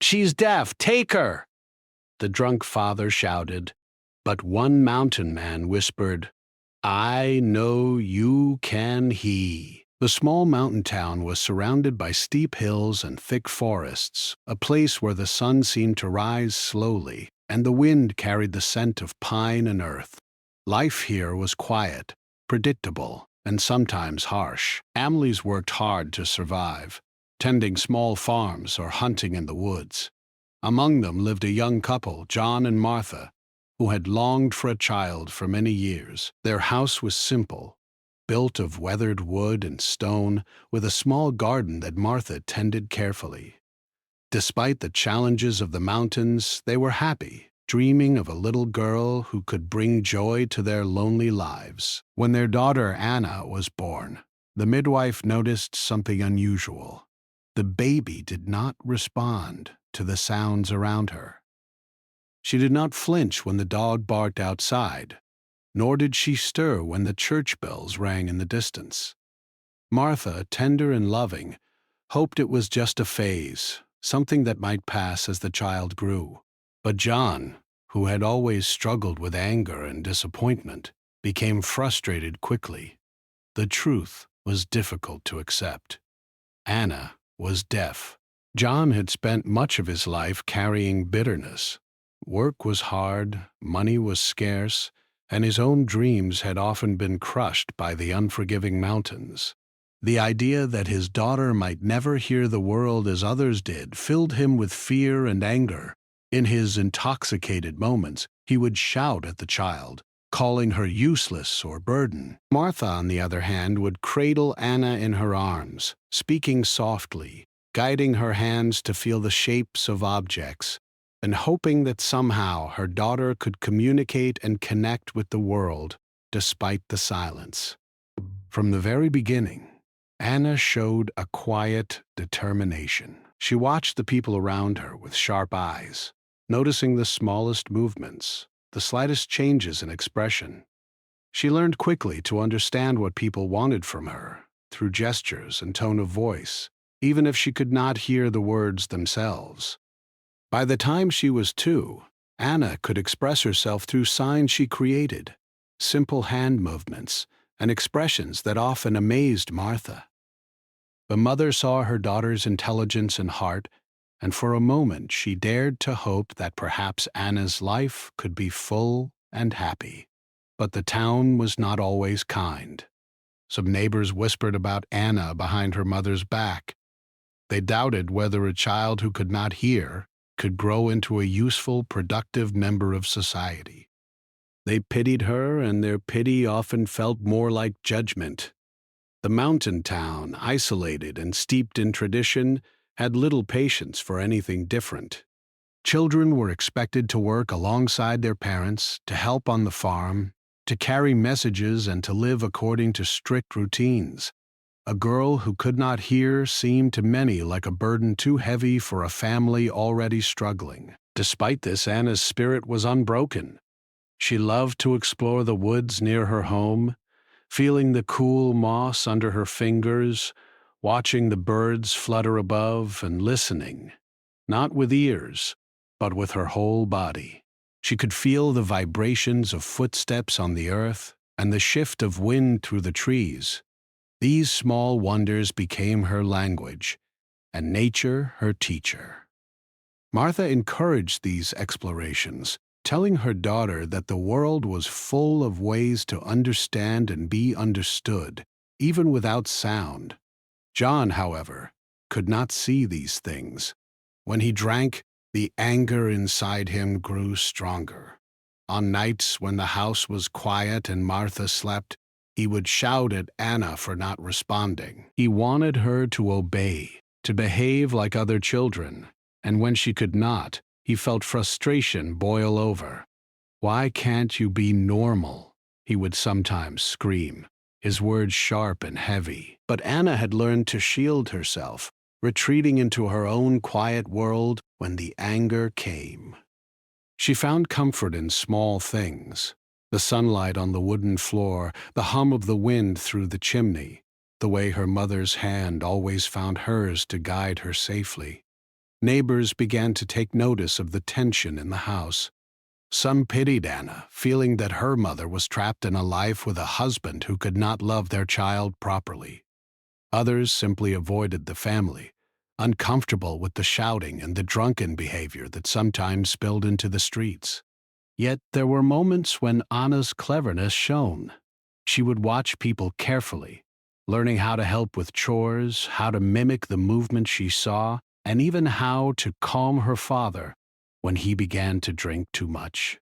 She's deaf, take her! The drunk father shouted, but one mountain man whispered, I know you can he. The small mountain town was surrounded by steep hills and thick forests, a place where the sun seemed to rise slowly, and the wind carried the scent of pine and earth. Life here was quiet, predictable, and sometimes harsh. Families worked hard to survive, tending small farms or hunting in the woods. Among them lived a young couple, John and Martha, who had longed for a child for many years. Their house was simple, built of weathered wood and stone, with a small garden that Martha tended carefully. Despite the challenges of the mountains, they were happy, dreaming of a little girl who could bring joy to their lonely lives. When their daughter Anna was born, the midwife noticed something unusual. The baby did not respond to the sounds around her. She did not flinch when the dog barked outside, nor did she stir when the church bells rang in the distance. Martha, tender and loving, hoped it was just a phase, something that might pass as the child grew. But John, who had always struggled with anger and disappointment, became frustrated quickly. The truth was difficult to accept. Anna was deaf. John had spent much of his life carrying bitterness. Work was hard, money was scarce, and his own dreams had often been crushed by the unforgiving mountains. The idea that his daughter might never hear the world as others did filled him with fear and anger. In his intoxicated moments, he would shout at the child, calling her useless or burden. Martha, on the other hand, would cradle Anna in her arms, speaking softly, guiding her hands to feel the shapes of objects, and hoping that somehow her daughter could communicate and connect with the world despite the silence. From the very beginning, Anna showed a quiet determination. She watched the people around her with sharp eyes, noticing the smallest movements, the slightest changes in expression. She learned quickly to understand what people wanted from her through gestures and tone of voice, even if she could not hear the words themselves. By the time she was 2, Anna could express herself through signs she created, simple hand movements, and expressions that often amazed Martha. The mother saw her daughter's intelligence and heart, and for a moment she dared to hope that perhaps Anna's life could be full and happy. But the town was not always kind. Some neighbors whispered about Anna behind her mother's back. They doubted whether a child who could not hear could grow into a useful, productive member of society. They pitied her, and their pity often felt more like judgment. The mountain town, isolated and steeped in tradition, had little patience for anything different. Children were expected to work alongside their parents, to help on the farm, to carry messages, and to live according to strict routines. A girl who could not hear seemed to many like a burden too heavy for a family already struggling. Despite this, Anna's spirit was unbroken. She loved to explore the woods near her home, feeling the cool moss under her fingers, watching the birds flutter above, and listening, not with ears, but with her whole body. She could feel the vibrations of footsteps on the earth and the shift of wind through the trees. These small wonders became her language, and nature her teacher. Martha encouraged these explorations, telling her daughter that the world was full of ways to understand and be understood, even without sound. John, however, could not see these things. When he drank, the anger inside him grew stronger. On nights when the house was quiet and Martha slept, he would shout at Anna for not responding. He wanted her to obey, to behave like other children, and when she could not, he felt frustration boil over. "Why can't you be normal?" he would sometimes scream, his words sharp and heavy. But Anna had learned to shield herself, retreating into her own quiet world when the anger came. She found comfort in small things: the sunlight on the wooden floor, the hum of the wind through the chimney, the way her mother's hand always found hers to guide her safely. Neighbors began to take notice of the tension in the house. Some pitied Anna, feeling that her mother was trapped in a life with a husband who could not love their child properly. Others simply avoided the family, uncomfortable with the shouting and the drunken behavior that sometimes spilled into the streets. Yet there were moments when Anna's cleverness shone. She would watch people carefully, learning how to help with chores, how to mimic the movement she saw, and even how to calm her father when he began to drink too much.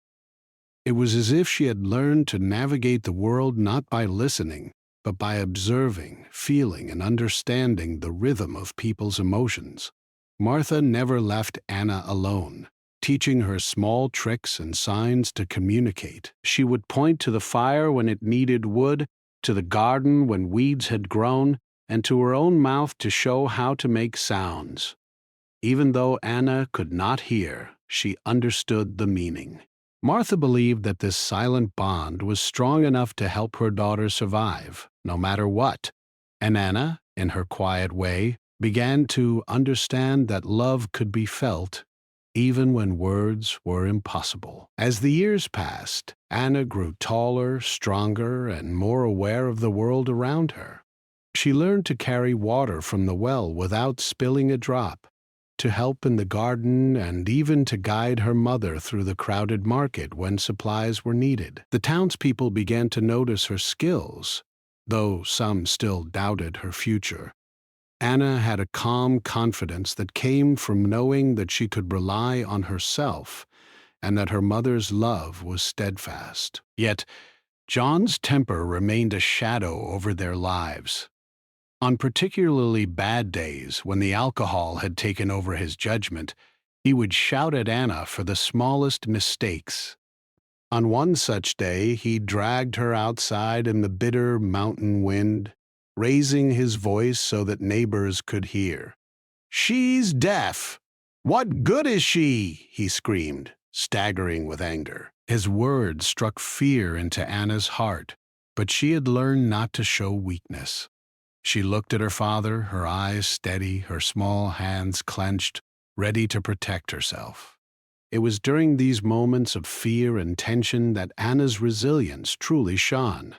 It was as if she had learned to navigate the world not by listening, but by observing, feeling, and understanding the rhythm of people's emotions. Martha never left Anna alone, teaching her small tricks and signs to communicate. She would point to the fire when it needed wood, to the garden when weeds had grown, and to her own mouth to show how to make sounds. Even though Anna could not hear, she understood the meaning. Martha believed that this silent bond was strong enough to help her daughter survive, no matter what. And Anna, in her quiet way, began to understand that love could be felt even when words were impossible. As the years passed, Anna grew taller, stronger, and more aware of the world around her. She learned to carry water from the well without spilling a drop, to help in the garden, and even to guide her mother through the crowded market when supplies were needed. The townspeople began to notice her skills, though some still doubted her future. Anna had a calm confidence that came from knowing that she could rely on herself and that her mother's love was steadfast. Yet, John's temper remained a shadow over their lives. On particularly bad days, when the alcohol had taken over his judgment, he would shout at Anna for the smallest mistakes. On one such day, he dragged her outside in the bitter mountain wind, raising his voice so that neighbors could hear. "She's deaf! What good is she?" he screamed, staggering with anger. His words struck fear into Anna's heart, but she had learned not to show weakness. She looked at her father, her eyes steady, her small hands clenched, ready to protect herself. It was during these moments of fear and tension that Anna's resilience truly shone.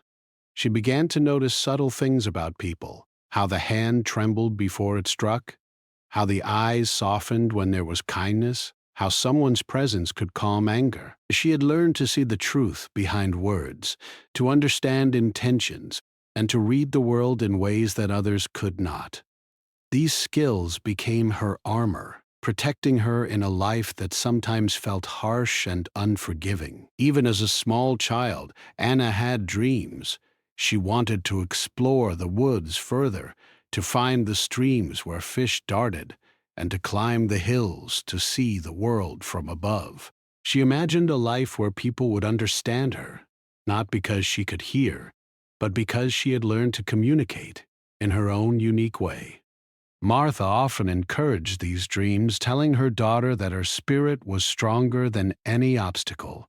She began to notice subtle things about people, how the hand trembled before it struck, how the eyes softened when there was kindness, how someone's presence could calm anger. She had learned to see the truth behind words, to understand intentions, and to read the world in ways that others could not. These skills became her armor, protecting her in a life that sometimes felt harsh and unforgiving. Even as a small child, Anna had dreams. She wanted to explore the woods further, to find the streams where fish darted, and to climb the hills to see the world from above. She imagined a life where people would understand her, not because she could hear, but because she had learned to communicate in her own unique way. Martha often encouraged these dreams, telling her daughter that her spirit was stronger than any obstacle,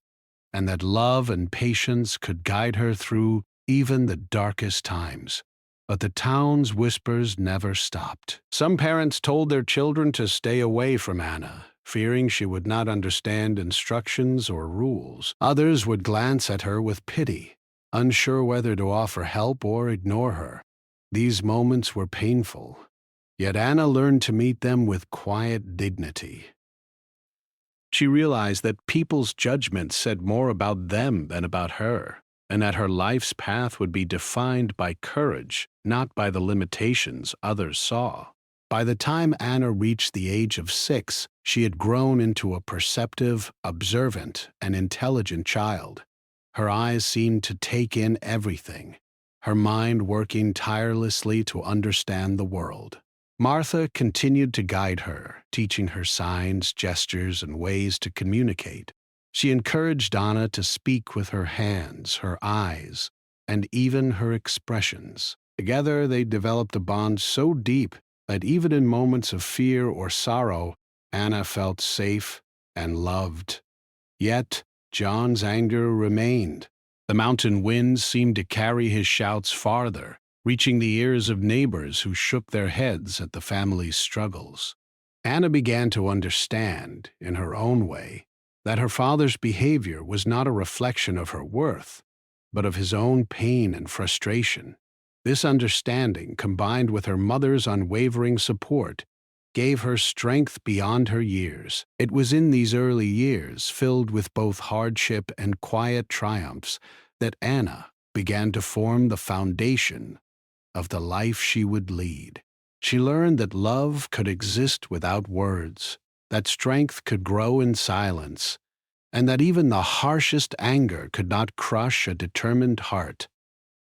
and that love and patience could guide her through even the darkest times. But the town's whispers never stopped. Some parents told their children to stay away from Anna, fearing she would not understand instructions or rules. Others would glance at her with pity, unsure whether to offer help or ignore her. These moments were painful, yet Anna learned to meet them with quiet dignity. She realized that people's judgments said more about them than about her, and that her life's path would be defined by courage, not by the limitations others saw. By the time Anna reached the age of 6, she had grown into a perceptive, observant, and intelligent child. Her eyes seemed to take in everything, her mind working tirelessly to understand the world. Martha continued to guide her, teaching her signs, gestures, and ways to communicate. She encouraged Anna to speak with her hands, her eyes, and even her expressions. Together, they developed a bond so deep that even in moments of fear or sorrow, Anna felt safe and loved. Yet, John's anger remained. The mountain winds seemed to carry his shouts farther, reaching the ears of neighbors who shook their heads at the family's struggles. Anna began to understand, in her own way, that her father's behavior was not a reflection of her worth, but of his own pain and frustration. This understanding, combined with her mother's unwavering support, gave her strength beyond her years. It was in these early years, filled with both hardship and quiet triumphs, that Anna began to form the foundation of the life she would lead. She learned that love could exist without words, that strength could grow in silence, and that even the harshest anger could not crush a determined heart.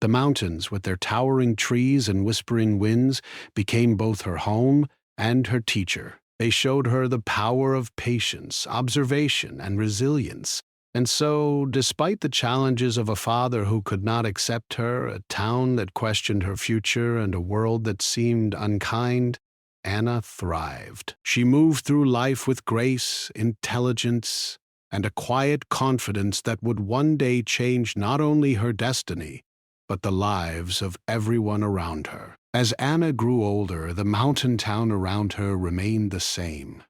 The mountains, with their towering trees and whispering winds, became both her home and her teacher. They showed her the power of patience, observation, and resilience. And so, despite the challenges of a father who could not accept her, a town that questioned her future, and a world that seemed unkind, Anna thrived. She moved through life with grace, intelligence, and a quiet confidence that would one day change not only her destiny, but the lives of everyone around her. As Anna grew older, the mountain town around her remained the same,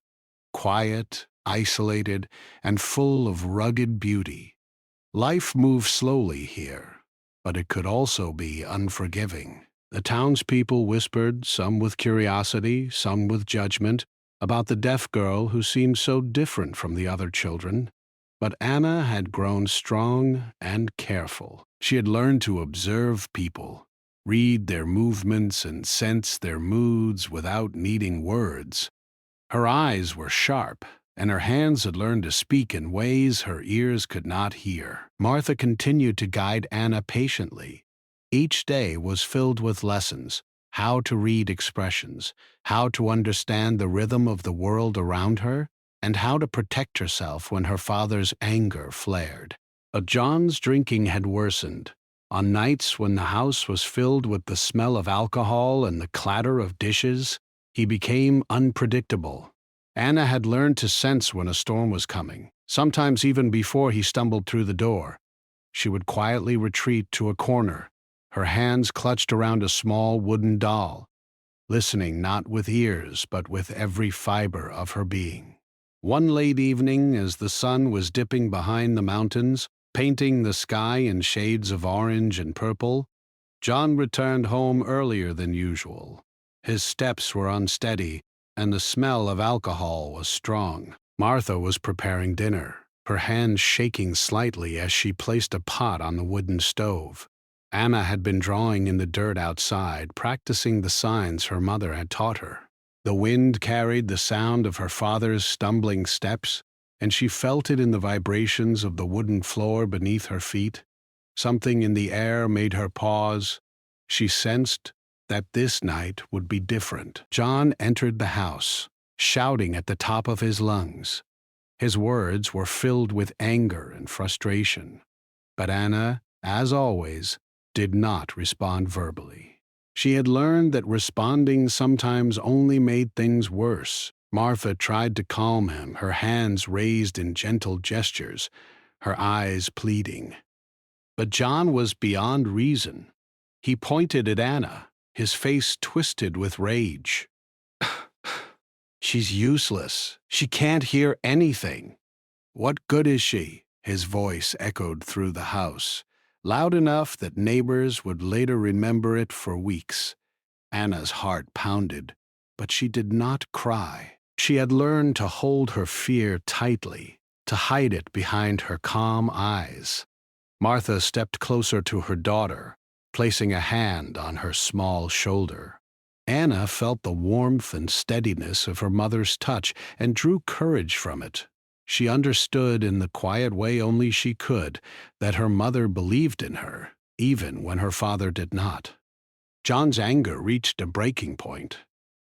quiet, isolated, and full of rugged beauty. Life moved slowly here, but it could also be unforgiving. The townspeople whispered, some with curiosity, some with judgment, about the deaf girl who seemed so different from the other children. But Anna had grown strong and careful. She had learned to observe people, read their movements, and sense their moods without needing words. Her eyes were sharp, and her hands had learned to speak in ways her ears could not hear. Martha continued to guide Anna patiently. Each day was filled with lessons: how to read expressions, how to understand the rhythm of the world around her, and how to protect herself when her father's anger flared. But John's drinking had worsened. On nights when the house was filled with the smell of alcohol and the clatter of dishes, he became unpredictable. Anna had learned to sense when a storm was coming, sometimes even before he stumbled through the door. She would quietly retreat to a corner, her hands clutched around a small wooden doll, listening not with ears but with every fiber of her being. One late evening, as the sun was dipping behind the mountains, painting the sky in shades of orange and purple, John returned home earlier than usual. His steps were unsteady, and the smell of alcohol was strong. Martha was preparing dinner, her hands shaking slightly as she placed a pot on the wooden stove. Anna had been drawing in the dirt outside, practicing the signs her mother had taught her. The wind carried the sound of her father's stumbling steps, and she felt it in the vibrations of the wooden floor beneath her feet. Something in the air made her pause. She sensed that this night would be different. John entered the house, shouting at the top of his lungs. His words were filled with anger and frustration. But Anna, as always, did not respond verbally. She had learned that responding sometimes only made things worse. Martha tried to calm him, her hands raised in gentle gestures, her eyes pleading. But John was beyond reason. He pointed at Anna, his face twisted with rage. "She's useless. She can't hear anything. What good is she?" His voice echoed through the house, loud enough that neighbors would later remember it for weeks. Anna's heart pounded, but she did not cry. She had learned to hold her fear tightly, to hide it behind her calm eyes. Martha stepped closer to her daughter, placing a hand on her small shoulder. Anna felt the warmth and steadiness of her mother's touch and drew courage from it. She understood in the quiet way only she could that her mother believed in her, even when her father did not. John's anger reached a breaking point.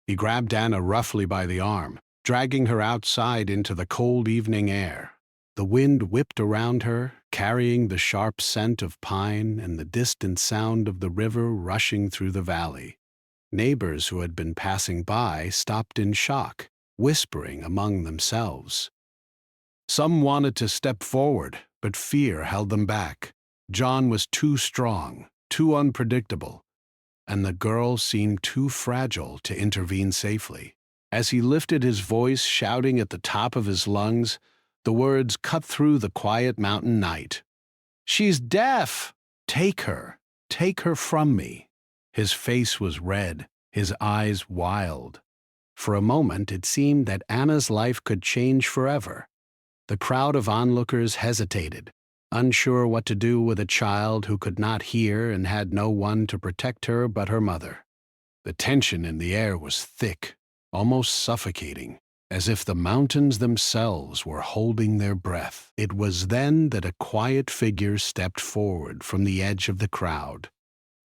He grabbed Anna roughly by the arm, dragging her outside into the cold evening air. The wind whipped around her, carrying the sharp scent of pine and the distant sound of the river rushing through the valley. Neighbors who had been passing by stopped in shock, whispering among themselves. Some wanted to step forward, but fear held them back. John was too strong, too unpredictable, and the girl seemed too fragile to intervene safely. As he lifted his voice, shouting at the top of his lungs, the words cut through the quiet mountain night. "She's deaf! Take her! Take her from me!" His face was red, his eyes wild. For a moment it seemed that Anna's life could change forever. The crowd of onlookers hesitated, unsure what to do with a child who could not hear and had no one to protect her but her mother. The tension in the air was thick, almost suffocating, as if the mountains themselves were holding their breath. It was then that a quiet figure stepped forward from the edge of the crowd.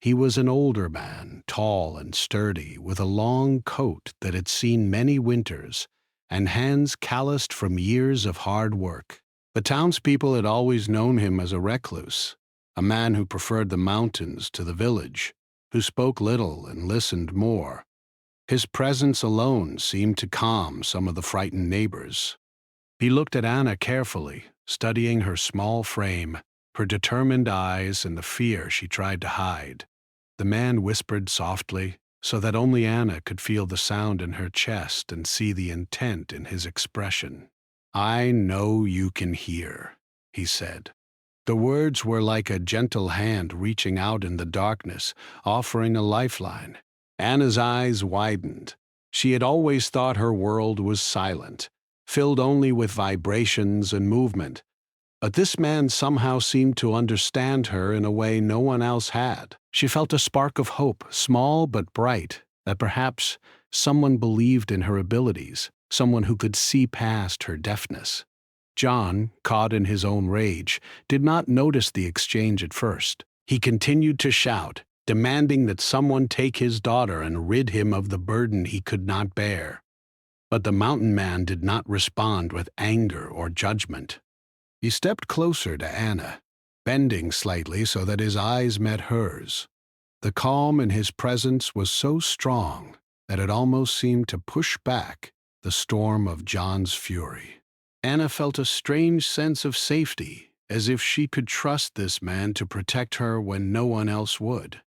He was an older man, tall and sturdy, with a long coat that had seen many winters, and hands calloused from years of hard work. The townspeople had always known him as a recluse, a man who preferred the mountains to the village, who spoke little and listened more. His presence alone seemed to calm some of the frightened neighbors. He looked at Anna carefully, studying her small frame, her determined eyes, and the fear she tried to hide. The man whispered softly, so that only Anna could feel the sound in her chest and see the intent in his expression. "I know you can hear," he said. The words were like a gentle hand reaching out in the darkness, offering a lifeline. Anna's eyes widened. She had always thought her world was silent, filled only with vibrations and movement. But this man somehow seemed to understand her in a way no one else had. She felt a spark of hope, small but bright, that perhaps someone believed in her abilities, someone who could see past her deafness. John, caught in his own rage, did not notice the exchange at first. He continued to shout, demanding that someone take his daughter and rid him of the burden he could not bear. But the mountain man did not respond with anger or judgment. He stepped closer to Anna, bending slightly so that his eyes met hers. The calm in his presence was so strong that it almost seemed to push back the storm of John's fury. Anna felt a strange sense of safety, as if she could trust this man to protect her when no one else would.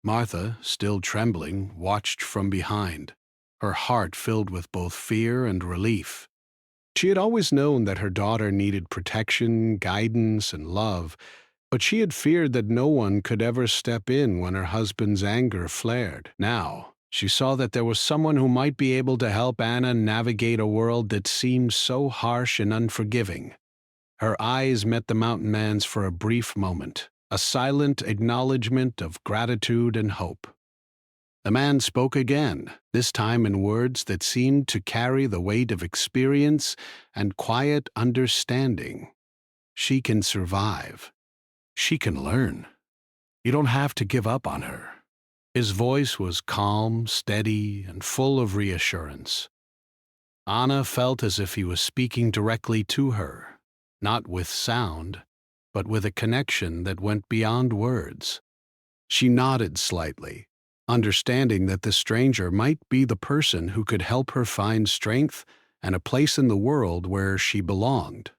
Martha, still trembling, watched from behind, her heart filled with both fear and relief. She had always known that her daughter needed protection, guidance, and love, but she had feared that no one could ever step in when her husband's anger flared. Now, she saw that there was someone who might be able to help Anna navigate a world that seemed so harsh and unforgiving. Her eyes met the mountain man's for a brief moment, a silent acknowledgement of gratitude and hope. The man spoke again, this time in words that seemed to carry the weight of experience and quiet understanding. "She can survive. She can learn. You don't have to give up on her." His voice was calm, steady, and full of reassurance. Anna felt as if he was speaking directly to her, not with sound, but with a connection that went beyond words. She nodded slightly, understanding that the stranger might be the person who could help her find strength and a place in the world where she belonged.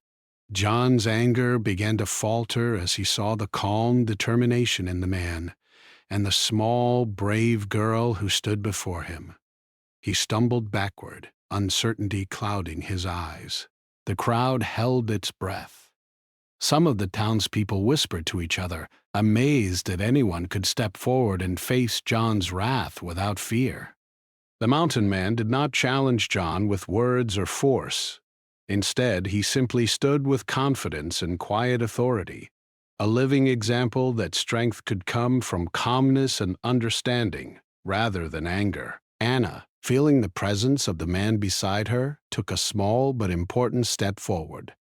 John's anger began to falter as he saw the calm determination in the man and the small, brave girl who stood before him. He stumbled backward, uncertainty clouding his eyes. The crowd held its breath. Some of the townspeople whispered to each other, amazed that anyone could step forward and face John's wrath without fear. The mountain man did not challenge John with words or force. Instead, he simply stood with confidence and quiet authority, a living example that strength could come from calmness and understanding rather than anger. Anna, feeling the presence of the man beside her, took a small but important step forward.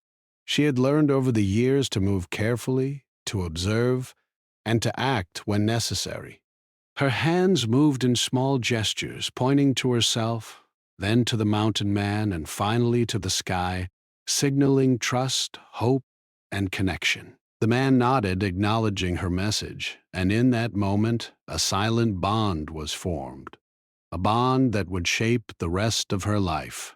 She had learned over the years to move carefully, to observe, and to act when necessary. Her hands moved in small gestures, pointing to herself, then to the mountain man, and finally to the sky, signaling trust, hope, and connection. The man nodded, acknowledging her message, and in that moment, a silent bond was formed, a bond that would shape the rest of her life.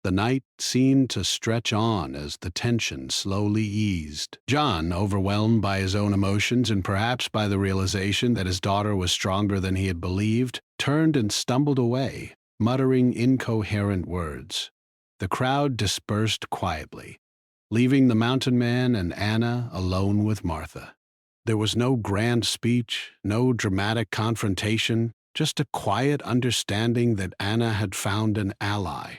The night seemed to stretch on as the tension slowly eased. John, overwhelmed by his own emotions and perhaps by the realization that his daughter was stronger than he had believed, turned and stumbled away. muttering incoherent words. The crowd dispersed quietly, leaving the mountain man and Anna alone with Martha. There was no grand speech, no dramatic confrontation, just a quiet understanding that Anna had found an ally,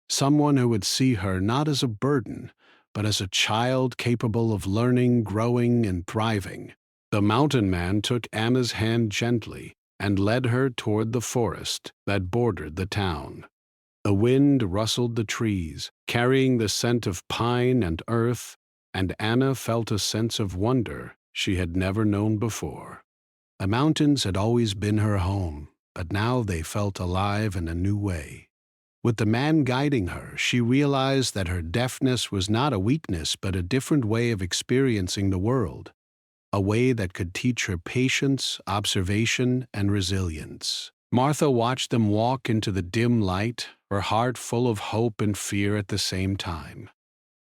someone who would see her not as a burden, but as a child capable of learning, growing, and thriving. The mountain man took Anna's hand gently and led her toward the forest that bordered the town. The wind rustled the trees, carrying the scent of pine and earth, and Anna felt a sense of wonder she had never known before. The mountains had always been her home, but now they felt alive in a new way. With the man guiding her, she realized that her deafness was not a weakness but a different way of experiencing the world, a way that could teach her patience, observation, and resilience. Martha watched them walk into the dim light, her heart full of hope and fear at the same time.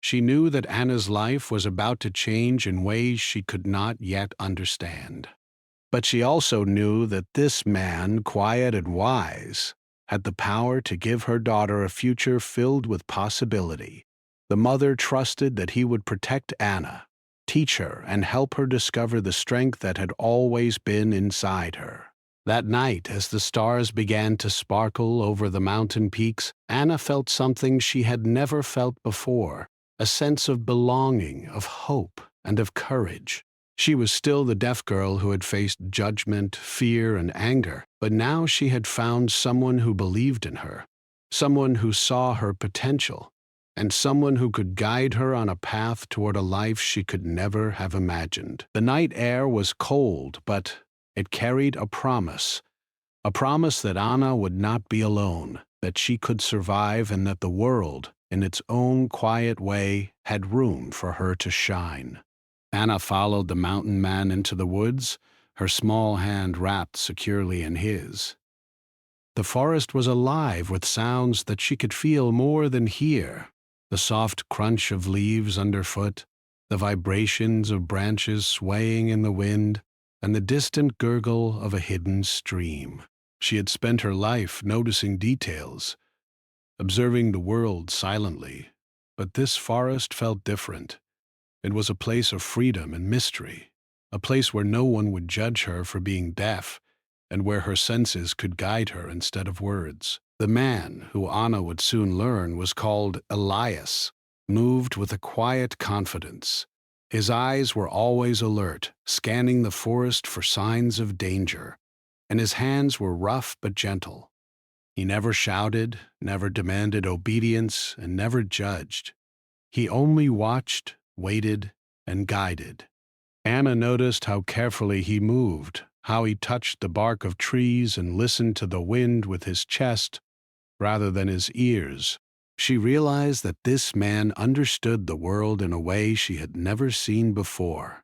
She knew that Anna's life was about to change in ways she could not yet understand. But she also knew that this man, quiet and wise, had the power to give her daughter a future filled with possibility. The mother trusted that he would protect Anna, teach her, and help her discover the strength that had always been inside her. That night, as the stars began to sparkle over the mountain peaks, Anna felt something she had never felt before, a sense of belonging, of hope, and of courage. She was still the deaf girl who had faced judgment, fear, and anger, but now she had found someone who believed in her, someone who saw her potential, and someone who could guide her on a path toward a life she could never have imagined. The night air was cold, but it carried a promise that Anna would not be alone, that she could survive, and that the world, in its own quiet way, had room for her to shine. Anna followed the mountain man into the woods, her small hand wrapped securely in his. The forest was alive with sounds that she could feel more than hear: the soft crunch of leaves underfoot, the vibrations of branches swaying in the wind, and the distant gurgle of a hidden stream. She had spent her life noticing details, observing the world silently, but this forest felt different. It was a place of freedom and mystery, a place where no one would judge her for being deaf, and where her senses could guide her instead of words. The man, who Anna would soon learn was called Elias, moved with a quiet confidence. His eyes were always alert, scanning the forest for signs of danger, and his hands were rough but gentle. He never shouted, never demanded obedience, and never judged. He only watched, waited, and guided. Anna noticed how carefully he moved, how he touched the bark of trees and listened to the wind with his chest rather than his ears. She realized that this man understood the world in a way she had never seen before,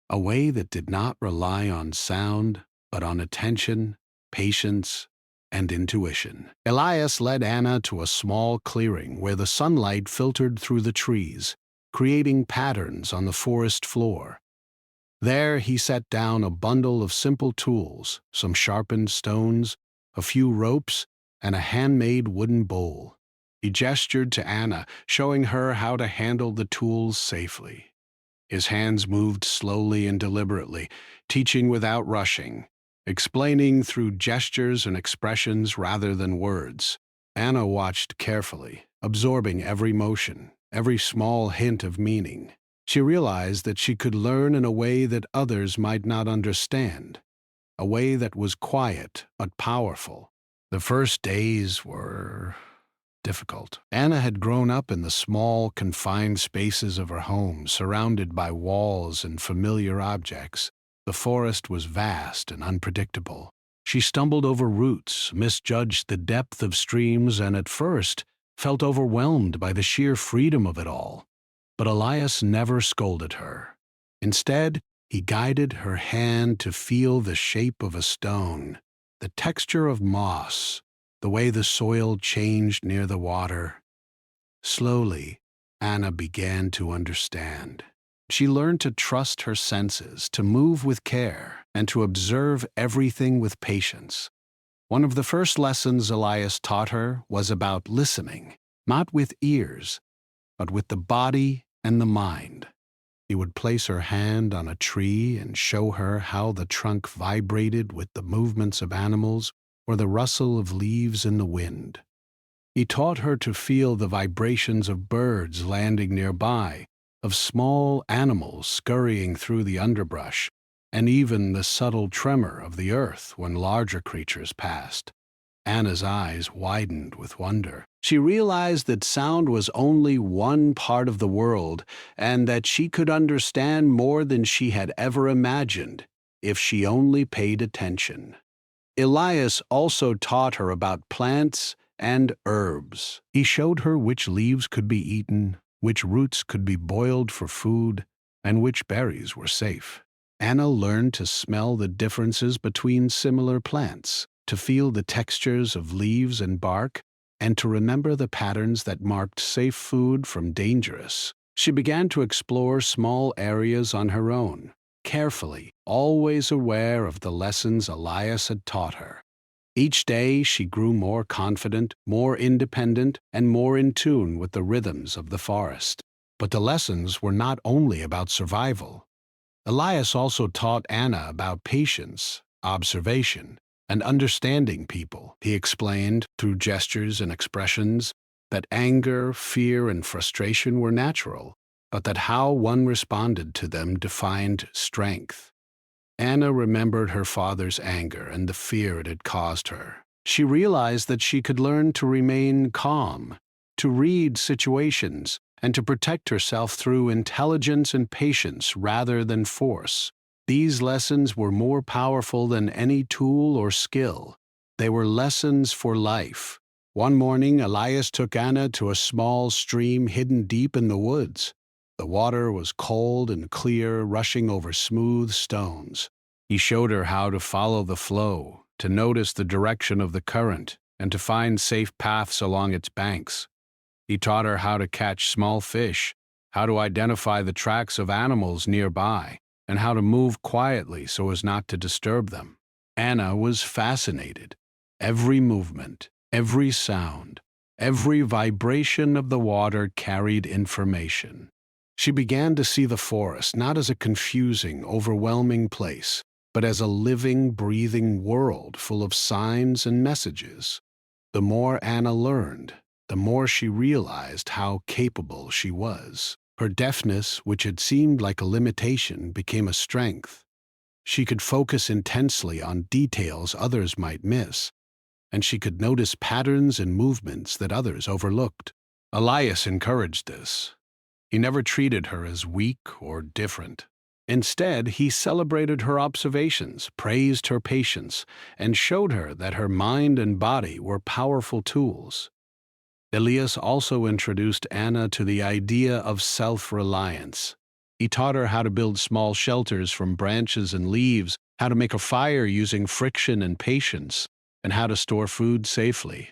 a way that did not rely on sound, but on attention, patience, and intuition. Elias led Anna to a small clearing where the sunlight filtered through the trees, creating patterns on the forest floor. There he set down a bundle of simple tools, some sharpened stones, a few ropes, and a handmade wooden bowl. He gestured to Anna, showing her how to handle the tools safely. His hands moved slowly and deliberately, teaching without rushing, explaining through gestures and expressions rather than words. Anna watched carefully, absorbing every motion, every small hint of meaning. She realized that she could learn in a way that others might not understand, a way that was quiet but powerful. The first days were difficult. Anna had grown up in the small, confined spaces of her home, surrounded by walls and familiar objects. The forest was vast and unpredictable. She stumbled over roots, misjudged the depth of streams, and at first felt overwhelmed by the sheer freedom of it all. But Elias never scolded her. Instead, he guided her hand to feel the shape of a stone, the texture of moss, the way the soil changed near the water. Slowly, Anna began to understand. She learned to trust her senses, to move with care, and to observe everything with patience. One of the first lessons Elias taught her was about listening, not with ears, but with the body and the mind. He would place her hand on a tree and show her how the trunk vibrated with the movements of animals or the rustle of leaves in the wind. He taught her to feel the vibrations of birds landing nearby, of small animals scurrying through the underbrush, and even the subtle tremor of the earth when larger creatures passed. Anna's eyes widened with wonder. She realized that sound was only one part of the world and that she could understand more than she had ever imagined if she only paid attention. Elias also taught her about plants and herbs. He showed her which leaves could be eaten, which roots could be boiled for food, and which berries were safe. Anna learned to smell the differences between similar plants, to feel the textures of leaves and bark, and to remember the patterns that marked safe food from dangerous. She began to explore small areas on her own, carefully, always aware of the lessons Elias had taught her. Each day she grew more confident, more independent, and more in tune with the rhythms of the forest. But the lessons were not only about survival. Elias also taught Anna about patience, observation, and understanding people. He explained, through gestures and expressions, that anger, fear, and frustration were natural, but that how one responded to them defined strength. Anna remembered her father's anger and the fear it had caused her. She realized that she could learn to remain calm, to read situations, and to protect herself through intelligence and patience rather than force. These lessons were more powerful than any tool or skill. They were lessons for life. One morning, Elias took Anna to a small stream hidden deep in the woods. The water was cold and clear, rushing over smooth stones. He showed her how to follow the flow, to notice the direction of the current, and to find safe paths along its banks. He taught her how to catch small fish, how to identify the tracks of animals nearby, and how to move quietly so as not to disturb them. Anna was fascinated. Every movement, every sound, every vibration of the water carried information. She began to see the forest not as a confusing, overwhelming place, but as a living, breathing world full of signs and messages. The more Anna learned, the more she realized how capable she was. Her deafness, which had seemed like a limitation, became a strength. She could focus intensely on details others might miss, and she could notice patterns and movements that others overlooked. Elias encouraged this. He never treated her as weak or different. Instead, he celebrated her observations, praised her patience, and showed her that her mind and body were powerful tools. Elias also introduced Anna to the idea of self-reliance. He taught her how to build small shelters from branches and leaves, how to make a fire using friction and patience, and how to store food safely.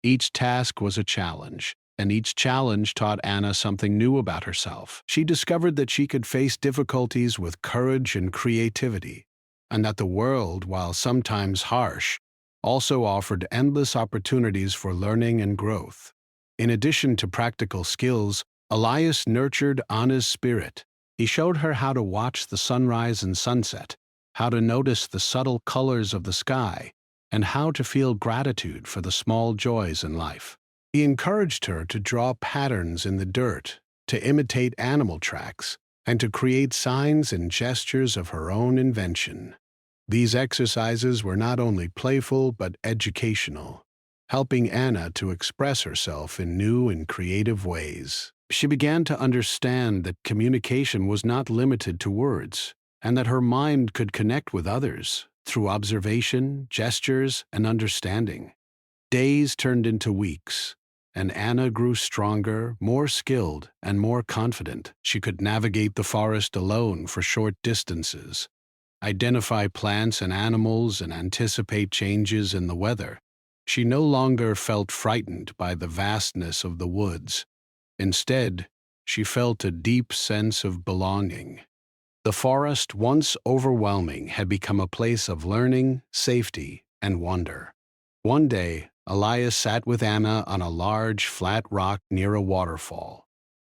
Each task was a challenge, and each challenge taught Anna something new about herself. She discovered that she could face difficulties with courage and creativity, and that the world, while sometimes harsh, also offered endless opportunities for learning and growth. In addition to practical skills, Elias nurtured Anna's spirit. He showed her how to watch the sunrise and sunset, how to notice the subtle colors of the sky, and how to feel gratitude for the small joys in life. He encouraged her to draw patterns in the dirt, to imitate animal tracks, and to create signs and gestures of her own invention. These exercises were not only playful but educational, helping Anna to express herself in new and creative ways. She began to understand that communication was not limited to words, and that her mind could connect with others through observation, gestures, and understanding. Days turned into weeks, and Anna grew stronger, more skilled, and more confident. She could navigate the forest alone for short distances, identify plants and animals, and anticipate changes in the weather. She no longer felt frightened by the vastness of the woods. Instead, she felt a deep sense of belonging. The forest, once overwhelming, had become a place of learning, safety, and wonder. One day, Elias sat with Anna on a large, flat rock near a waterfall.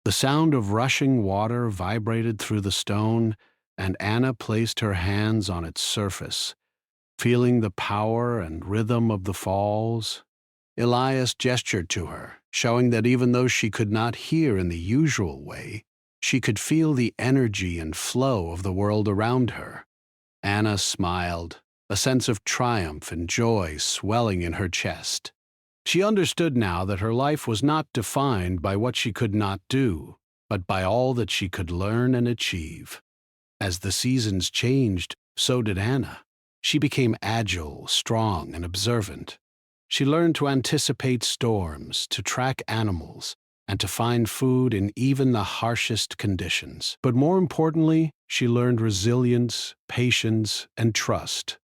The sound of rushing water vibrated through the stone, and Anna placed her hands on its surface, feeling the power and rhythm of the falls. Elias gestured to her, showing that even though she could not hear in the usual way, she could feel the energy and flow of the world around her. Anna smiled, a sense of triumph and joy swelling in her chest. She understood now that her life was not defined by what she could not do, but by all that she could learn and achieve. As the seasons changed, so did Anna. She became agile, strong, and observant. She learned to anticipate storms, to track animals, and to find food in even the harshest conditions. But more importantly, she learned resilience, patience, and trust.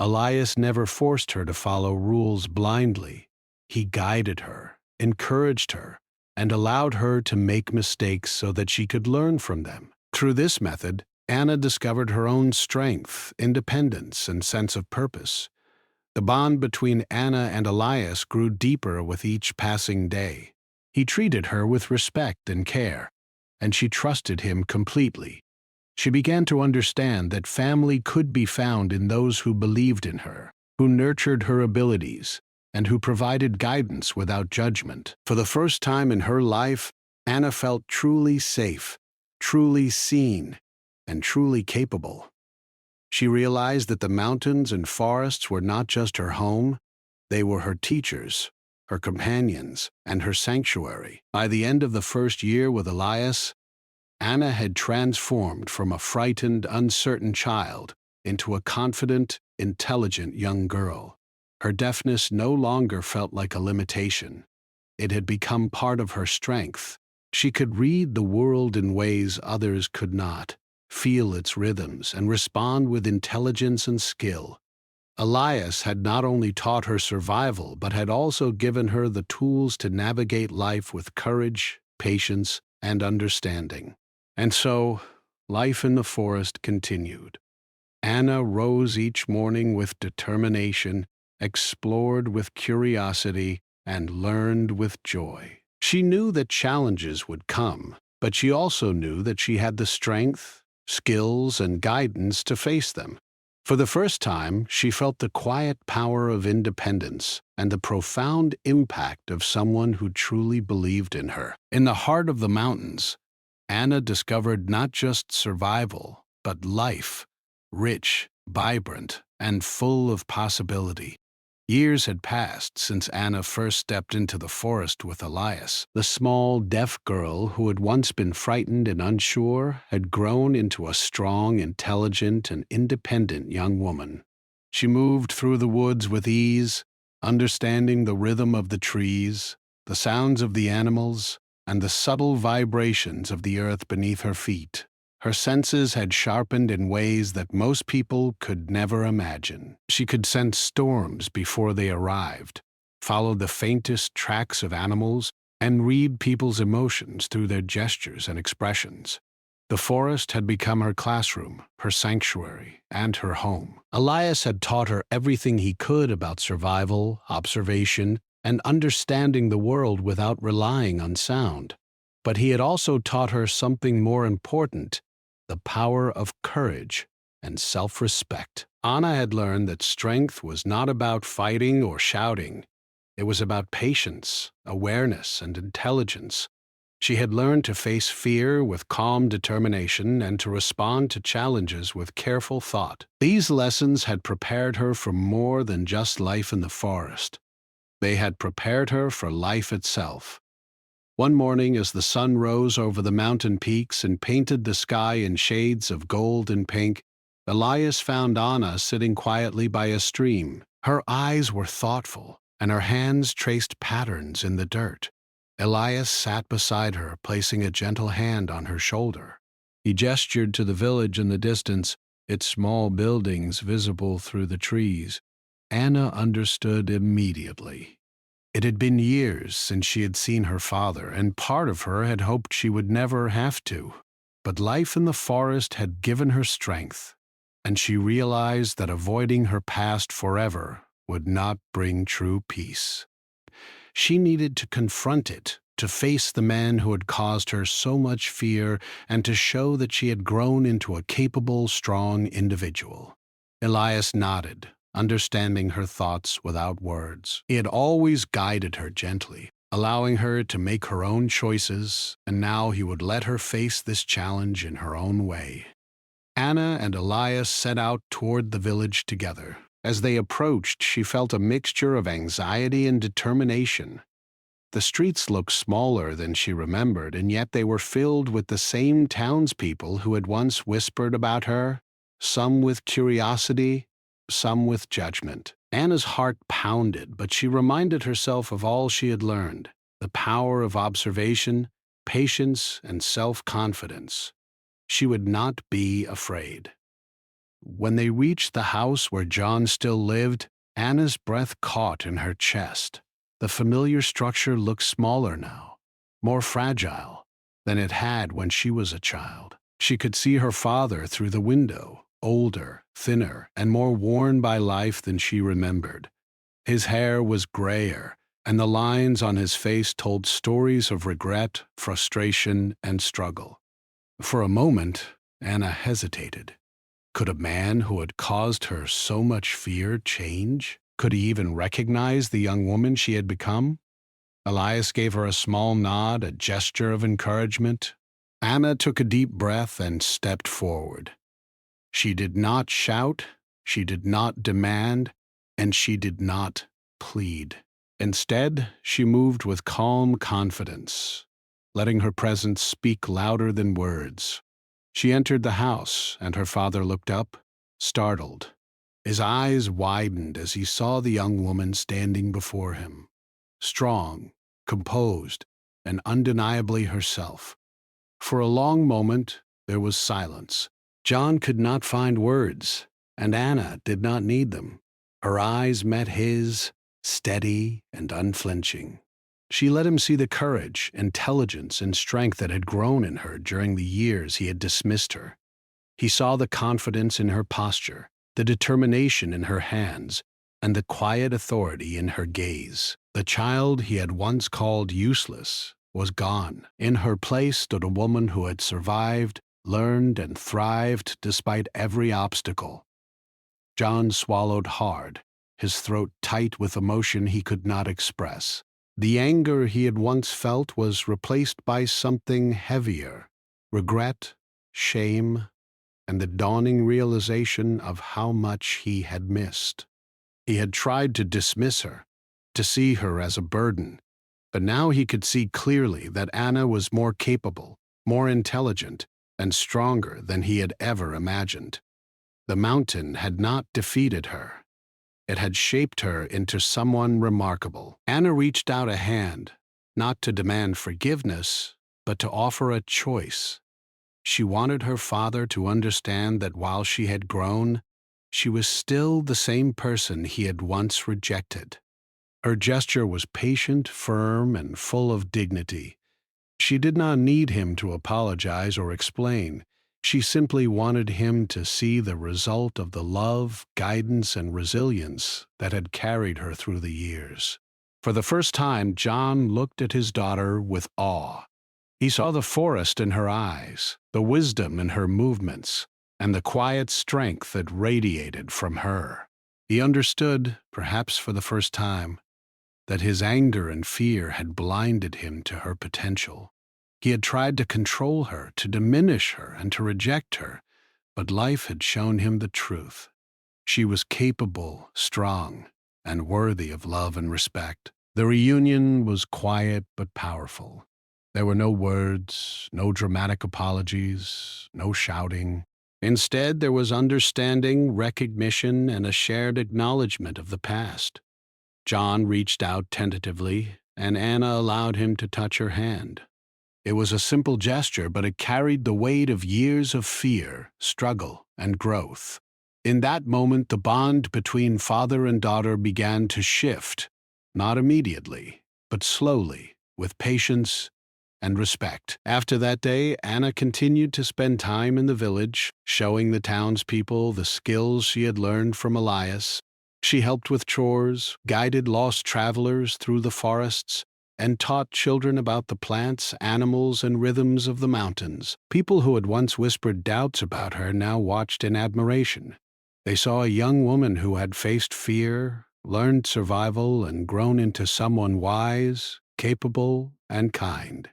Elias never forced her to follow rules blindly. He guided her, encouraged her, and allowed her to make mistakes so that she could learn from them. Through this method, Anna discovered her own strength, independence, and sense of purpose. The bond between Anna and Elias grew deeper with each passing day. He treated her with respect and care, and she trusted him completely. She began to understand that family could be found in those who believed in her, who nurtured her abilities, and who provided guidance without judgment. For the first time in her life, Anna felt truly safe, truly seen, and truly capable. She realized that the mountains and forests were not just her home, they were her teachers, her companions, and her sanctuary. By the end of the first year with Elias, Anna had transformed from a frightened, uncertain child into a confident, intelligent young girl. Her deafness no longer felt like a limitation. It had become part of her strength. She could read the world in ways others could not, feel its rhythms, and respond with intelligence and skill. Elias had not only taught her survival, but had also given her the tools to navigate life with courage, patience, and understanding. And so, life in the forest continued. Anna rose each morning with determination, explored with curiosity, and learned with joy. She knew that challenges would come, but she also knew that she had the strength, skills, and guidance to face them. For the first time, she felt the quiet power of independence and the profound impact of someone who truly believed in her. In the heart of the mountains, Anna discovered not just survival, but life, rich, vibrant, and full of possibility. Years had passed since Anna first stepped into the forest with Elias. The small, deaf girl who had once been frightened and unsure had grown into a strong, intelligent, and independent young woman. She moved through the woods with ease, understanding the rhythm of the trees, the sounds of the animals, and the subtle vibrations of the earth beneath her feet. Her senses had sharpened in ways that most people could never imagine. She could sense storms before they arrived, follow the faintest tracks of animals, and read people's emotions through their gestures and expressions. The forest had become her classroom, her sanctuary, and her home. Elias had taught her everything he could about survival, observation, and understanding the world without relying on sound. But he had also taught her something more important: the power of courage and self-respect. Anna had learned that strength was not about fighting or shouting. It was about patience, awareness, and intelligence. She had learned to face fear with calm determination and to respond to challenges with careful thought. These lessons had prepared her for more than just life in the forest. They had prepared her for life itself. One morning, as the sun rose over the mountain peaks and painted the sky in shades of gold and pink, Elias found Anna sitting quietly by a stream. Her eyes were thoughtful, and her hands traced patterns in the dirt. Elias sat beside her, placing a gentle hand on her shoulder. He gestured to the village in the distance, its small buildings visible through the trees. Anna understood immediately. It had been years since she had seen her father, and part of her had hoped she would never have to. But life in the forest had given her strength, and she realized that avoiding her past forever would not bring true peace. She needed to confront it, to face the man who had caused her so much fear, and to show that she had grown into a capable, strong individual. Elias nodded, understanding her thoughts without words. He had always guided her gently, allowing her to make her own choices, and now he would let her face this challenge in her own way. Anna and Elias set out toward the village together. As they approached, she felt a mixture of anxiety and determination. The streets looked smaller than she remembered, and yet they were filled with the same townspeople who had once whispered about her, some with curiosity, some with judgment. Anna's heart pounded, but she reminded herself of all she had learned, the power of observation, patience, and self-confidence. She would not be afraid. When they reached the house where John still lived, Anna's breath caught in her chest. The familiar structure looked smaller now, more fragile than it had when she was a child. She could see her father through the window, older, thinner, and more worn by life than she remembered. His hair was grayer, and the lines on his face told stories of regret, frustration, and struggle. For a moment, Anna hesitated. Could a man who had caused her so much fear change? Could he even recognize the young woman she had become? Elias gave her a small nod, a gesture of encouragement. Anna took a deep breath and stepped forward. She did not shout, she did not demand, and she did not plead. Instead, she moved with calm confidence, letting her presence speak louder than words. She entered the house, and her father looked up, startled. His eyes widened as he saw the young woman standing before him, strong, composed, and undeniably herself. For a long moment, there was silence. John could not find words, and Anna did not need them. Her eyes met his, steady and unflinching. She let him see the courage, intelligence, and strength that had grown in her during the years he had dismissed her. He saw the confidence in her posture, the determination in her hands, and the quiet authority in her gaze. The child he had once called useless was gone. In her place stood a woman who had survived, learned, and thrived despite every obstacle. John swallowed hard, his throat tight with emotion he could not express. The anger he had once felt was replaced by something heavier, regret, shame, and the dawning realization of how much he had missed. He had tried to dismiss her, to see her as a burden, but now he could see clearly that Anna was more capable, more intelligent, and stronger than he had ever imagined. The mountain had not defeated her. It had shaped her into someone remarkable. Anna reached out a hand, not to demand forgiveness, but to offer a choice. She wanted her father to understand that while she had grown, she was still the same person he had once rejected. Her gesture was patient, firm, and full of dignity. She did not need him to apologize or explain. She simply wanted him to see the result of the love, guidance, and resilience that had carried her through the years. For the first time, John looked at his daughter with awe. He saw the forest in her eyes, the wisdom in her movements, and the quiet strength that radiated from her. He understood, perhaps for the first time, that his anger and fear had blinded him to her potential. He had tried to control her, to diminish her, and to reject her, but life had shown him the truth. She was capable, strong, and worthy of love and respect. The reunion was quiet but powerful. There were no words, no dramatic apologies, no shouting. Instead, there was understanding, recognition, and a shared acknowledgement of the past. John reached out tentatively, and Anna allowed him to touch her hand. It was a simple gesture, but it carried the weight of years of fear, struggle, and growth. In that moment, the bond between father and daughter began to shift, not immediately, but slowly, with patience and respect. After that day, Anna continued to spend time in the village, showing the townspeople the skills she had learned from Elias. She helped with chores, guided lost travelers through the forests, and taught children about the plants, animals, and rhythms of the mountains. People who had once whispered doubts about her now watched in admiration. They saw a young woman who had faced fear, learned survival, and grown into someone wise, capable, and kind.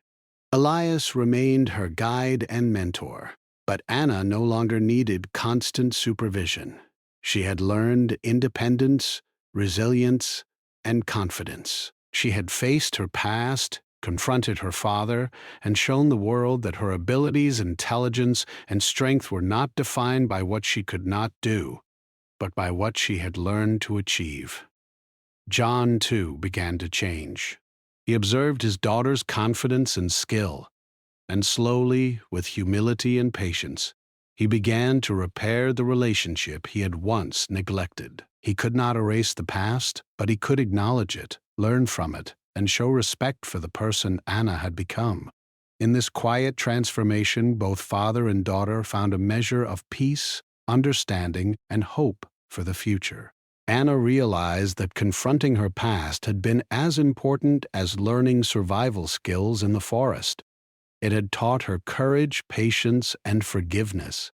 Elias remained her guide and mentor, but Anna no longer needed constant supervision. She had learned independence, resilience, and confidence. She had faced her past, confronted her father, and shown the world that her abilities, intelligence, and strength were not defined by what she could not do, but by what she had learned to achieve. John, too, began to change. He observed his daughter's confidence and skill, and slowly, with humility and patience, he began to repair the relationship he had once neglected. He could not erase the past, but he could acknowledge it, learn from it, and show respect for the person Anna had become. In this quiet transformation, both father and daughter found a measure of peace, understanding, and hope for the future. Anna realized that confronting her past had been as important as learning survival skills in the forest. It had taught her courage, patience, and forgiveness.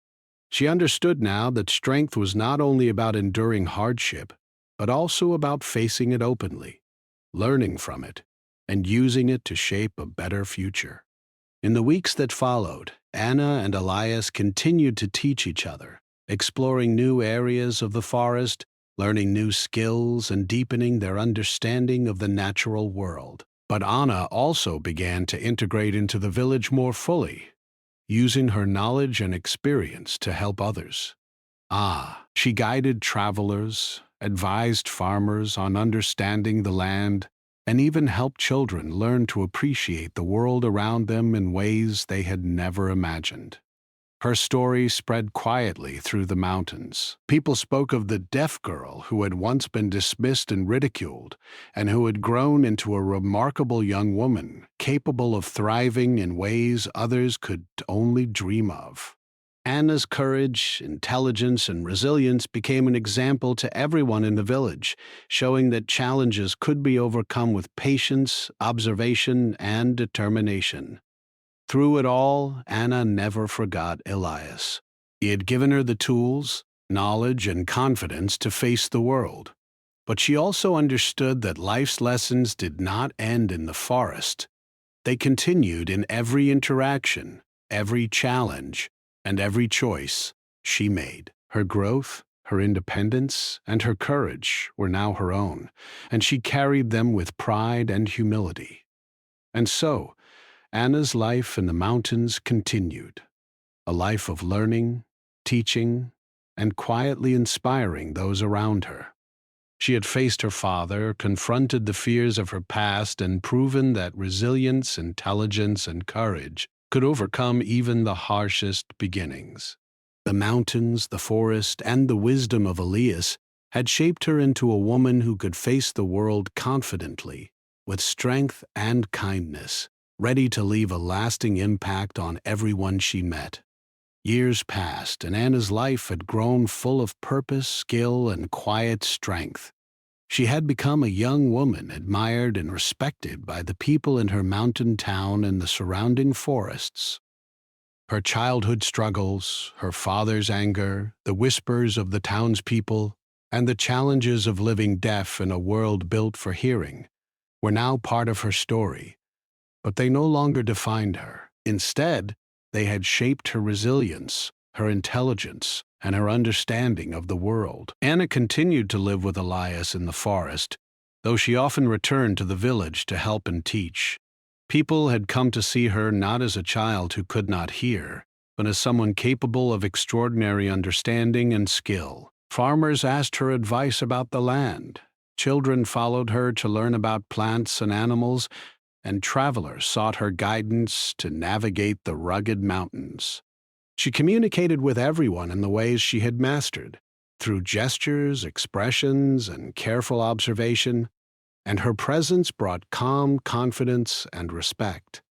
She understood now that strength was not only about enduring hardship, but also about facing it openly, learning from it, and using it to shape a better future. In the weeks that followed, Anna and Elias continued to teach each other, exploring new areas of the forest, learning new skills, and deepening their understanding of the natural world. But Anna also began to integrate into the village more fully, using her knowledge and experience to help others. She guided travelers, advised farmers on understanding the land, and even helped children learn to appreciate the world around them in ways they had never imagined. Her story spread quietly through the mountains. People spoke of the deaf girl who had once been dismissed and ridiculed, and who had grown into a remarkable young woman, capable of thriving in ways others could only dream of. Anna's courage, intelligence, and resilience became an example to everyone in the village, showing that challenges could be overcome with patience, observation, and determination. Through it all, Anna never forgot Elias. He had given her the tools, knowledge, and confidence to face the world. But she also understood that life's lessons did not end in the forest. They continued in every interaction, every challenge, and every choice she made. Her growth, her independence, and her courage were now her own, and she carried them with pride and humility. And so, Anna's life in the mountains continued, a life of learning, teaching, and quietly inspiring those around her. She had faced her father, confronted the fears of her past, and proven that resilience, intelligence, and courage could overcome even the harshest beginnings. The mountains, the forest, and the wisdom of Elias had shaped her into a woman who could face the world confidently, with strength and kindness, ready to leave a lasting impact on everyone she met. Years passed, and Anna's life had grown full of purpose, skill, and quiet strength. She had become a young woman admired and respected by the people in her mountain town and the surrounding forests. Her childhood struggles, her father's anger, the whispers of the townspeople, and the challenges of living deaf in a world built for hearing were now part of her story. But they no longer defined her. Instead, they had shaped her resilience, her intelligence, and her understanding of the world. Anna continued to live with Elias in the forest, though she often returned to the village to help and teach. People had come to see her not as a child who could not hear, but as someone capable of extraordinary understanding and skill. Farmers asked her advice about the land. Children followed her to learn about plants and animals, and travelers sought her guidance to navigate the rugged mountains. She communicated with everyone in the ways she had mastered, through gestures, expressions, and careful observation, and her presence brought calm, confidence, and respect.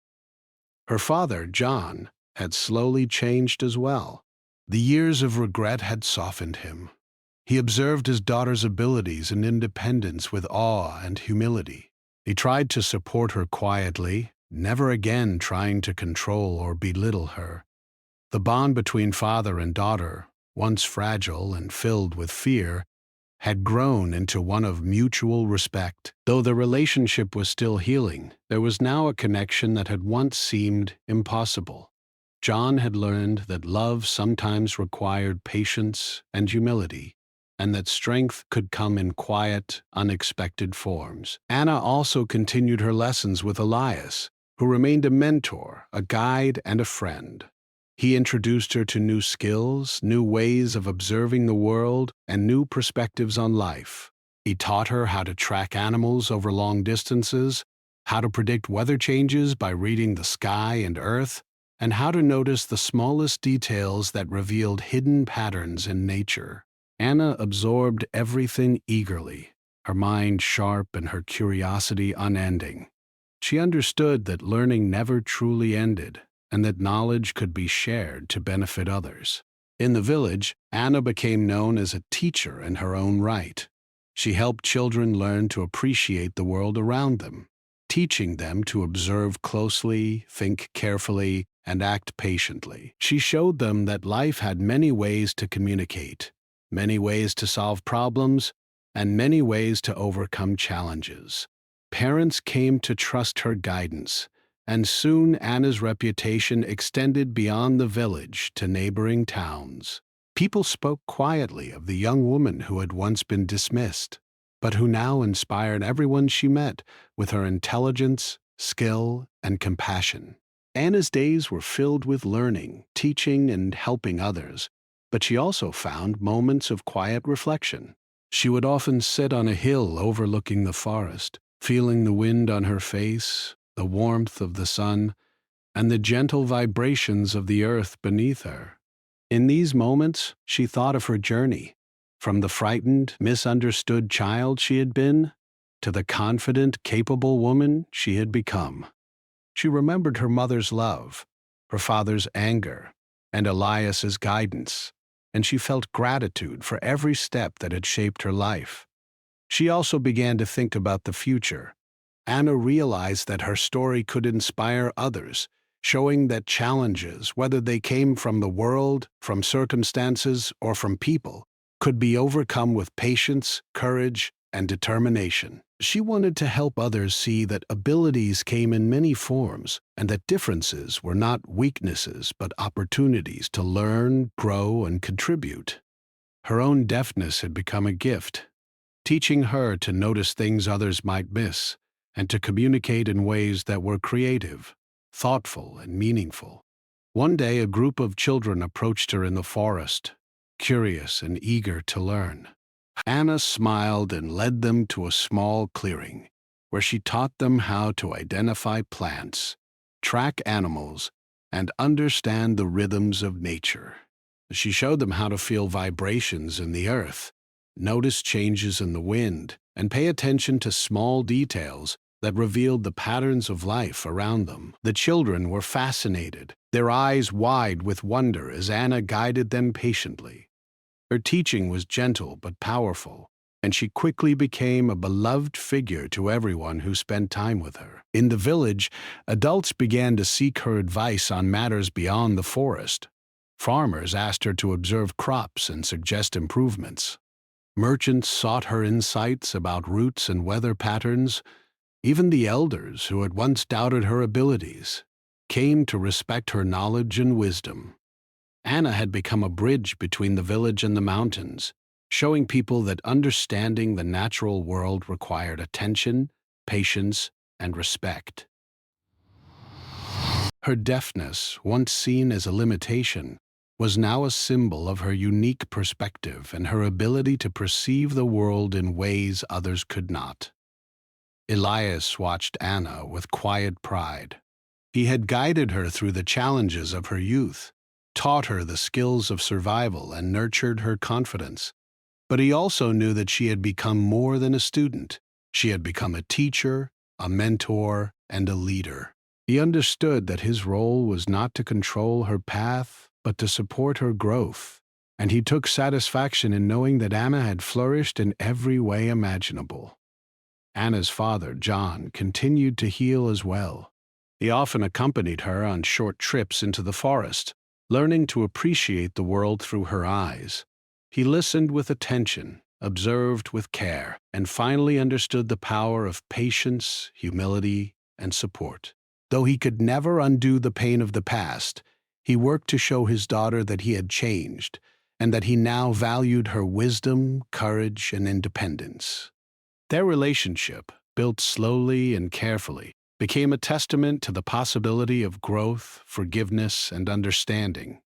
Her father, John, had slowly changed as well. The years of regret had softened him. He observed his daughter's abilities and independence with awe and humility. He tried to support her quietly, never again trying to control or belittle her. The bond between father and daughter, once fragile and filled with fear, had grown into one of mutual respect. Though the relationship was still healing, there was now a connection that had once seemed impossible. John had learned that love sometimes required patience and humility, and that strength could come in quiet, unexpected forms. Anna also continued her lessons with Elias, who remained a mentor, a guide, and a friend. He introduced her to new skills, new ways of observing the world, and new perspectives on life. He taught her how to track animals over long distances, how to predict weather changes by reading the sky and earth, and how to notice the smallest details that revealed hidden patterns in nature. Anna absorbed everything eagerly, her mind sharp and her curiosity unending. She understood that learning never truly ended, and that knowledge could be shared to benefit others. In the village, Anna became known as a teacher in her own right. She helped children learn to appreciate the world around them, teaching them to observe closely, think carefully, and act patiently. She showed them that life had many ways to communicate, many ways to solve problems, and many ways to overcome challenges. Parents came to trust her guidance, and soon Anna's reputation extended beyond the village to neighboring towns. People spoke quietly of the young woman who had once been dismissed, but who now inspired everyone she met with her intelligence, skill, and compassion. Anna's days were filled with learning, teaching, and helping others, but she also found moments of quiet reflection. She would often sit on a hill overlooking the forest, feeling the wind on her face, the warmth of the sun, and the gentle vibrations of the earth beneath her. In these moments, she thought of her journey, from the frightened, misunderstood child she had been to the confident, capable woman she had become. She remembered her mother's love, her father's anger, and Elias's guidance, and she felt gratitude for every step that had shaped her life. She also began to think about the future. Anna realized that her story could inspire others, showing that challenges, whether they came from the world, from circumstances, or from people, could be overcome with patience, courage, and determination. She wanted to help others see that abilities came in many forms, and that differences were not weaknesses but opportunities to learn, grow, and contribute. Her own deafness had become a gift, teaching her to notice things others might miss, and to communicate in ways that were creative, thoughtful, and meaningful. One day, a group of children approached her in the forest, curious and eager to learn. Anna smiled and led them to a small clearing, where she taught them how to identify plants, track animals, and understand the rhythms of nature. She showed them how to feel vibrations in the earth, notice changes in the wind, and pay attention to small details that revealed the patterns of life around them. The children were fascinated, their eyes wide with wonder as Anna guided them patiently. Her teaching was gentle but powerful, and she quickly became a beloved figure to everyone who spent time with her. In the village, adults began to seek her advice on matters beyond the forest. Farmers asked her to observe crops and suggest improvements. Merchants sought her insights about routes and weather patterns. Even the elders, who had once doubted her abilities, came to respect her knowledge and wisdom. Anna had become a bridge between the village and the mountains, showing people that understanding the natural world required attention, patience, and respect. Her deafness, once seen as a limitation, was now a symbol of her unique perspective and her ability to perceive the world in ways others could not. Elias watched Anna with quiet pride. He had guided her through the challenges of her youth, taught her the skills of survival, and nurtured her confidence. But he also knew that she had become more than a student. She had become a teacher, a mentor, and a leader. He understood that his role was not to control her path, but to support her growth. and he took satisfaction in knowing that Anna had flourished in every way imaginable. Anna's father, John, continued to heal as well. He often accompanied her on short trips into the forest, learning to appreciate the world through her eyes. He listened with attention, observed with care, and finally understood the power of patience, humility, and support. Though he could never undo the pain of the past, he worked to show his daughter that he had changed, and that he now valued her wisdom, courage, and independence. Their relationship, built slowly and carefully, became a testament to the possibility of growth, forgiveness, and understanding.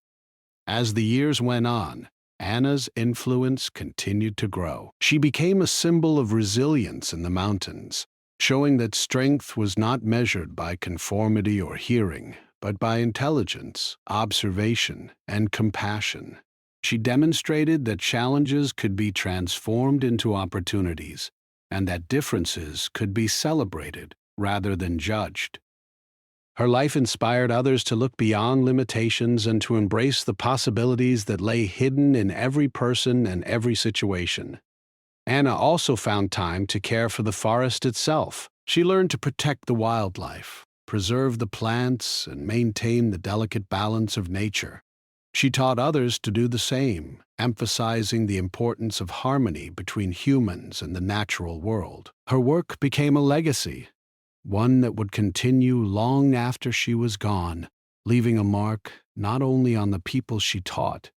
As the years went on, Anna's influence continued to grow. She became a symbol of resilience in the mountains, showing that strength was not measured by conformity or hearing, but by intelligence, observation, and compassion. She demonstrated that challenges could be transformed into opportunities, and that differences could be celebrated rather than judged. Her life inspired others to look beyond limitations and to embrace the possibilities that lay hidden in every person and every situation. Anna also found time to care for the forest itself. She learned to protect the wildlife, preserve the plants, and maintain the delicate balance of nature. She taught others to do the same, emphasizing the importance of harmony between humans and the natural world. Her work became a legacy, one that would continue long after she was gone, leaving a mark not only on the people she taught,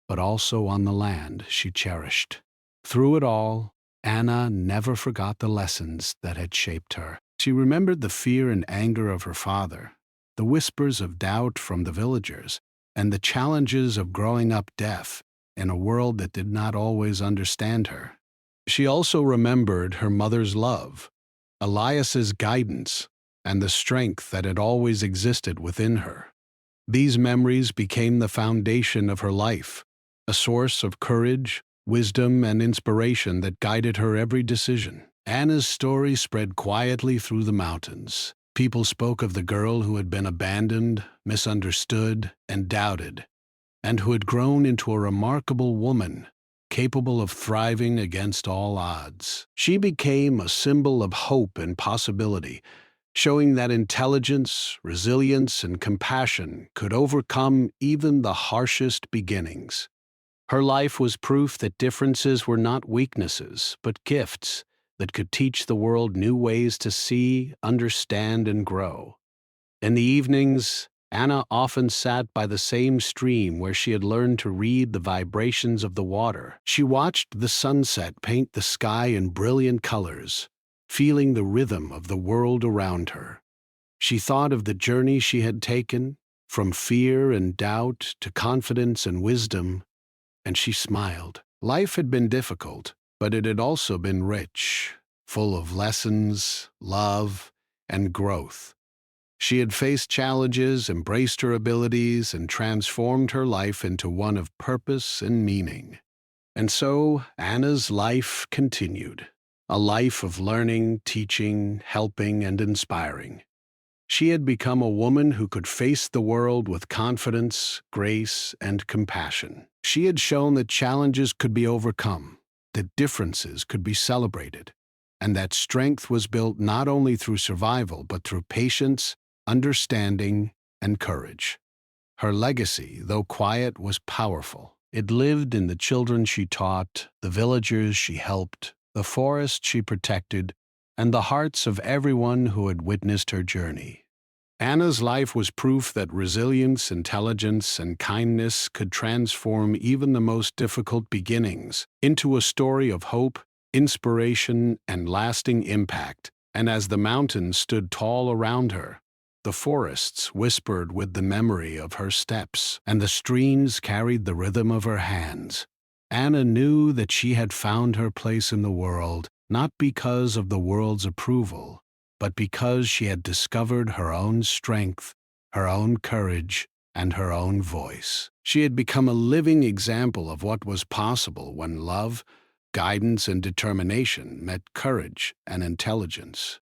but also on the land she cherished. Through it all, Anna never forgot the lessons that had shaped her. She remembered the fear and anger of her father, the whispers of doubt from the villagers, and the challenges of growing up deaf in a world that did not always understand her. She also remembered her mother's love, Elias's guidance, and the strength that had always existed within her. These memories became the foundation of her life, a source of courage, wisdom, and inspiration that guided her every decision. Anna's story spread quietly through the mountains. People spoke of the girl who had been abandoned, misunderstood, and doubted, and who had grown into a remarkable woman, capable of thriving against all odds. She became a symbol of hope and possibility, showing that intelligence, resilience, and compassion could overcome even the harshest beginnings. Her life was proof that differences were not weaknesses, but gifts that could teach the world new ways to see, understand, and grow. In the evenings, Anna often sat by the same stream where she had learned to read the vibrations of the water. She watched the sunset paint the sky in brilliant colors, feeling the rhythm of the world around her. She thought of the journey she had taken, from fear and doubt to confidence and wisdom, and she smiled. Life had been difficult, but it had also been rich, full of lessons, love, and growth. She had faced challenges, embraced her abilities, and transformed her life into one of purpose and meaning. And so Anna's life continued, a life of learning, teaching, helping, and inspiring. She had become a woman who could face the world with confidence, grace, and compassion. She had shown that challenges could be overcome, that differences could be celebrated, and that strength was built not only through survival but through patience, understanding, and courage. Her legacy, though quiet, was powerful. It lived in the children she taught, the villagers she helped, the forest she protected, and the hearts of everyone who had witnessed her journey. Anna's life was proof that resilience, intelligence, and kindness could transform even the most difficult beginnings into a story of hope, inspiration, and lasting impact. And as the mountains stood tall around her, the forests whispered with the memory of her steps, and the streams carried the rhythm of her hands, Anna knew that she had found her place in the world, not because of the world's approval, but because she had discovered her own strength, her own courage, and her own voice. She had become a living example of what was possible when love, guidance, and determination met courage and intelligence.